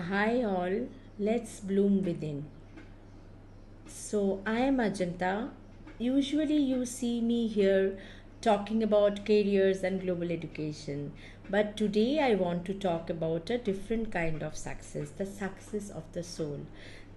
Hi all, let's bloom within. So, I am Ajanta. Usually, you see me here talking about careers and global education, but today I want to talk about a different kind of success, the success of the soul.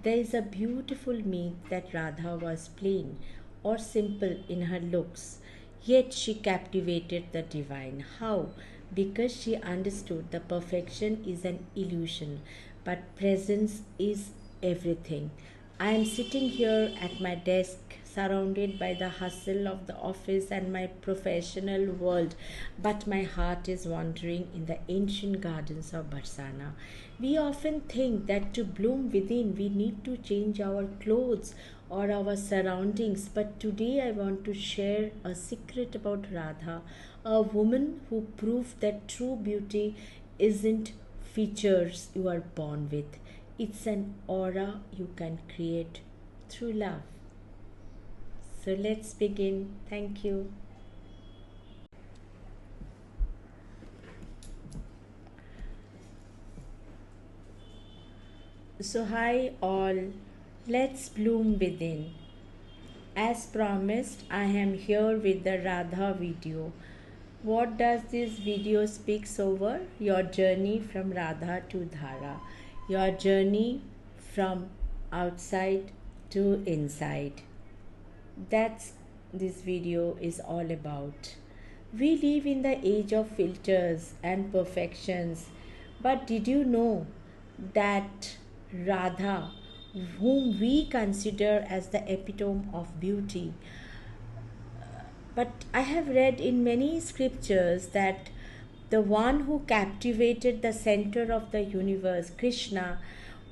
There is a beautiful myth that Radha was plain or simple in her looks, yet she captivated the divine. How? Because she understood the perfection is an illusion, but presence is everything. I am sitting here at my desk, surrounded by the hustle of the office and my professional world, but my heart is wandering in the ancient gardens of Barsana. We often think that to bloom within, we need to change our clothes or our surroundings, but today I want to share a secret about Radha, a woman who proved that true beauty isn't features you are born with. It's an aura you can create through love. So let's begin. Thank you. So, hi all. Let's bloom within. As promised, I am here with the Radha video. What does this video speaks over? Your journey from Radha to Dhara. Your journey from outside to inside. That's this video is all about. We live in the age of filters and perfections, but did you know that Radha, whom we consider as the epitome of beauty, but I have read in many scriptures that the one who captivated the center of the universe, Krishna,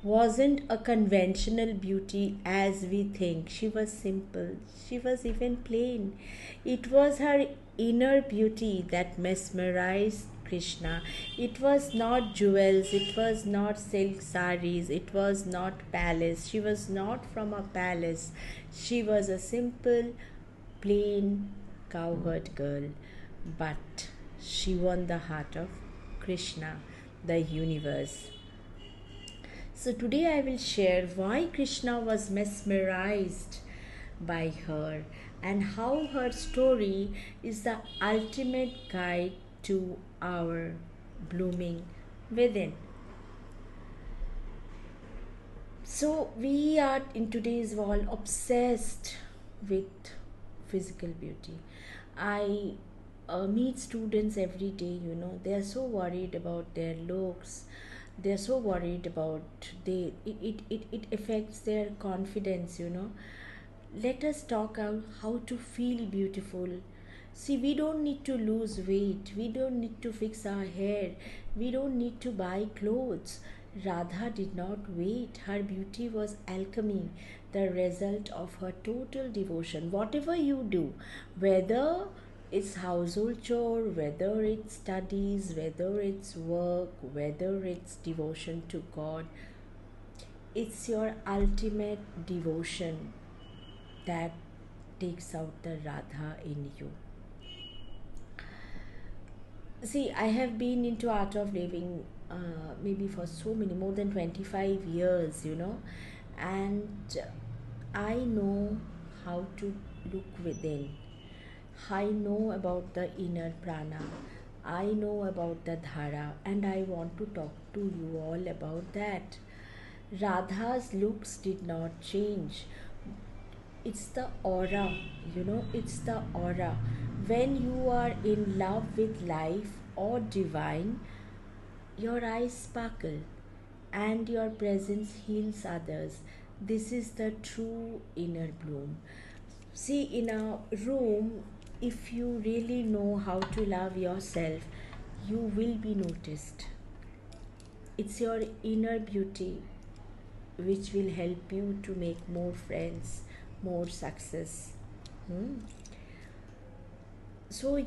wasn't a conventional beauty as we think. She was simple, she was even plain. It was her inner beauty that mesmerized Krishna. It was not jewels, it was not silk saris, it was not palace. She was not from a palace. She was a simple, plain cowherd girl, but she won the heart of Krishna, the universe. So, today I will share why Krishna was mesmerized by her and how her story is the ultimate guide to our blooming within. So, we are in today's world obsessed with physical beauty. I meet students every day, they are so worried about their looks. They are so worried about it affects their confidence. Let us talk out how to feel beautiful. See, we don't need to lose weight, we don't need to fix our hair, we don't need to buy clothes. Radha did not wait. Her beauty was alchemy, the result of her total devotion. Whatever you do, whether it's household chore, whether it's studies, whether it's work, whether it's devotion to God, it's your ultimate devotion that takes out the Radha in you. See, I have been into art of living maybe for so many, more than 25 years, and I know how to look within. I know about the inner prana. I know about the dhara, and I want to talk to you all about that. Radha's looks did not change. It's the aura, it's the aura. When you are in love with life or divine, your eyes sparkle and your presence heals others. This is the true inner bloom. See, in a room, if you really know how to love yourself, you will be noticed. It's your inner beauty which will help you to make more friends, more success. Hmm? So,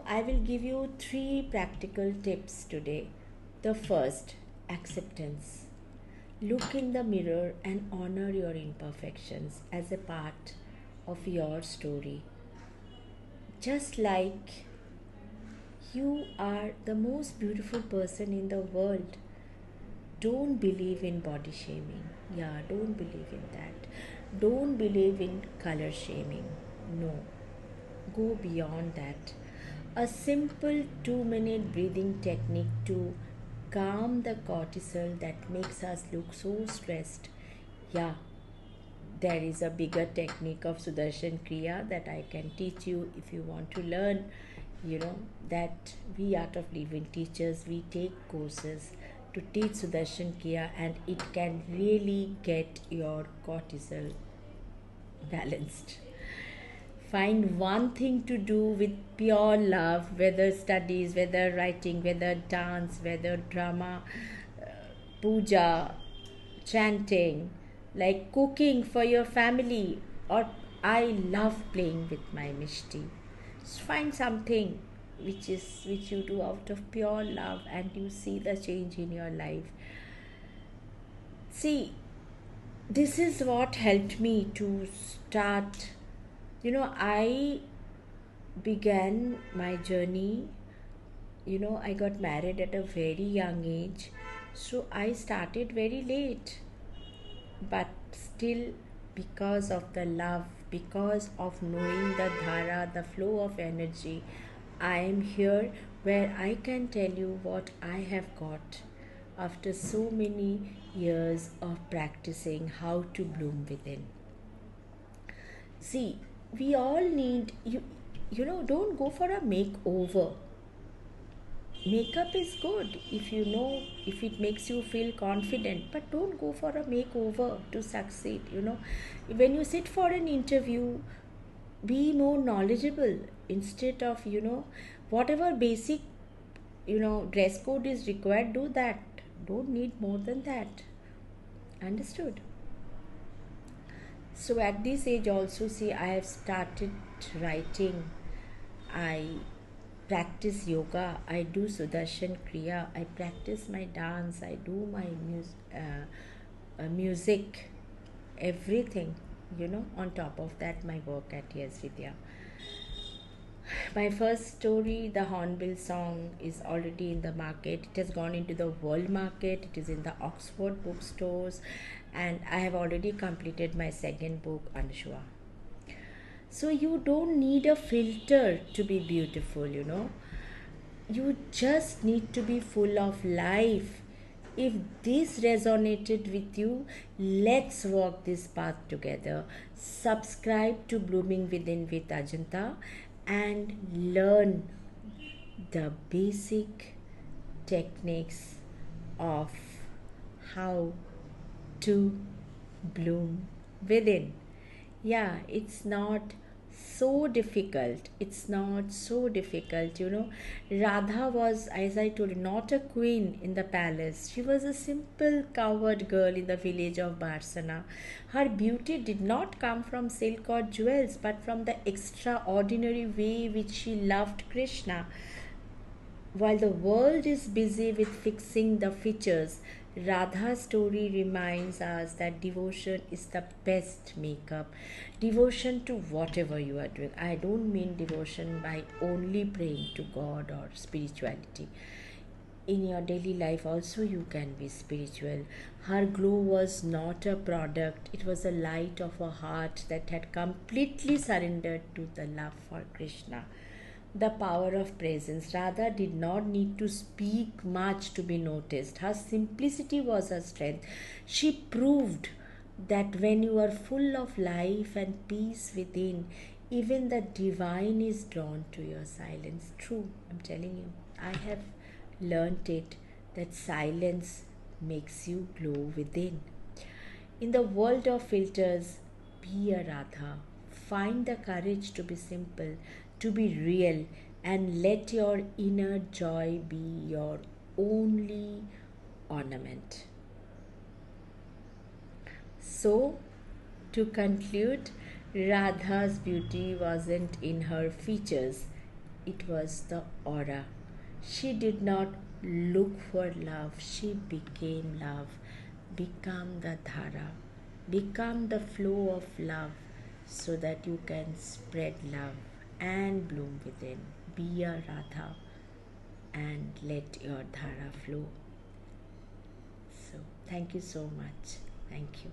I will give you three practical tips today. The first, acceptance. Look in the mirror and honor your imperfections as a part of your story. Just like you are the most beautiful person in the world, don't believe in body shaming. Yeah, don't believe in that. Don't believe in color shaming. No, go beyond that. A simple 2-minute breathing technique to calm the cortisol that makes us look so stressed. Yeah, there is a bigger technique of Sudarshan Kriya that I can teach you if you want to learn. That we Art of Living teachers, we take courses to teach Sudarshan Kriya, and it can really get your cortisol balanced. Find one thing to do with pure love, whether studies, whether writing, whether dance, whether drama, puja, chanting, like cooking for your family, or I love playing with my Mishti. Just find something which you do out of pure love, and you see the change in your life. See, this is what helped me to start. I began my journey. I got married at a very young age, so I started very late. But still, because of the love, because of knowing the dhara, the flow of energy, I am here where I can tell you what I have got after so many years of practicing how to bloom within. See, we all need don't go for a makeover. Makeup is good if it makes you feel confident, but don't go for a makeover to succeed. When you sit for an interview, be more knowledgeable instead of whatever basic dress code is required. Do that. Don't need more than that. Understood? So at this age also, see, I have started writing. I practice yoga. I do Sudarshan Kriya. I practice my dance. I do my music, everything. On top of that, my work at Yes Vidya. My first story, the Hornbill song, is already in the market. It has gone into the world market. It is in the Oxford bookstores, and I have already completed my second book, Anshua. So you don't need a filter to be beautiful. You just need to be full of life. If this resonated with you, let's walk this path together. Subscribe to Blooming Within with Ajanta and learn the basic techniques of how to bloom within. Yeah, it's not so difficult. Radha was, as I told you, not a queen in the palace. She was a simple cowherd girl in the village of Barsana. Her beauty did not come from silk or jewels, but from the extraordinary way which she loved Krishna. While the world is busy with fixing the features, Radha's story reminds us that devotion is the best makeup. Devotion to whatever you are doing. I don't mean devotion by only praying to God or spirituality. In your daily life, also, you can be spiritual. Her glow was not a product, it was a light of a heart that had completely surrendered to the love for Krishna. The power of presence. Radha did not need to speak much to be noticed. Her simplicity was her strength. She proved that when you are full of life and peace within, even the divine is drawn to your silence. True, I'm telling you. I have learnt it that silence makes you glow within. In the world of filters, be a Radha. Find the courage to be simple, to be real, and let your inner joy be your only ornament. So, to conclude, Radha's beauty wasn't in her features, it was the aura. She did not look for love, she became love. Become the dhara, become the flow of love so that you can spread love and bloom within. Be a Radha and let your dhara flow. so. Thank you so much. Thank you.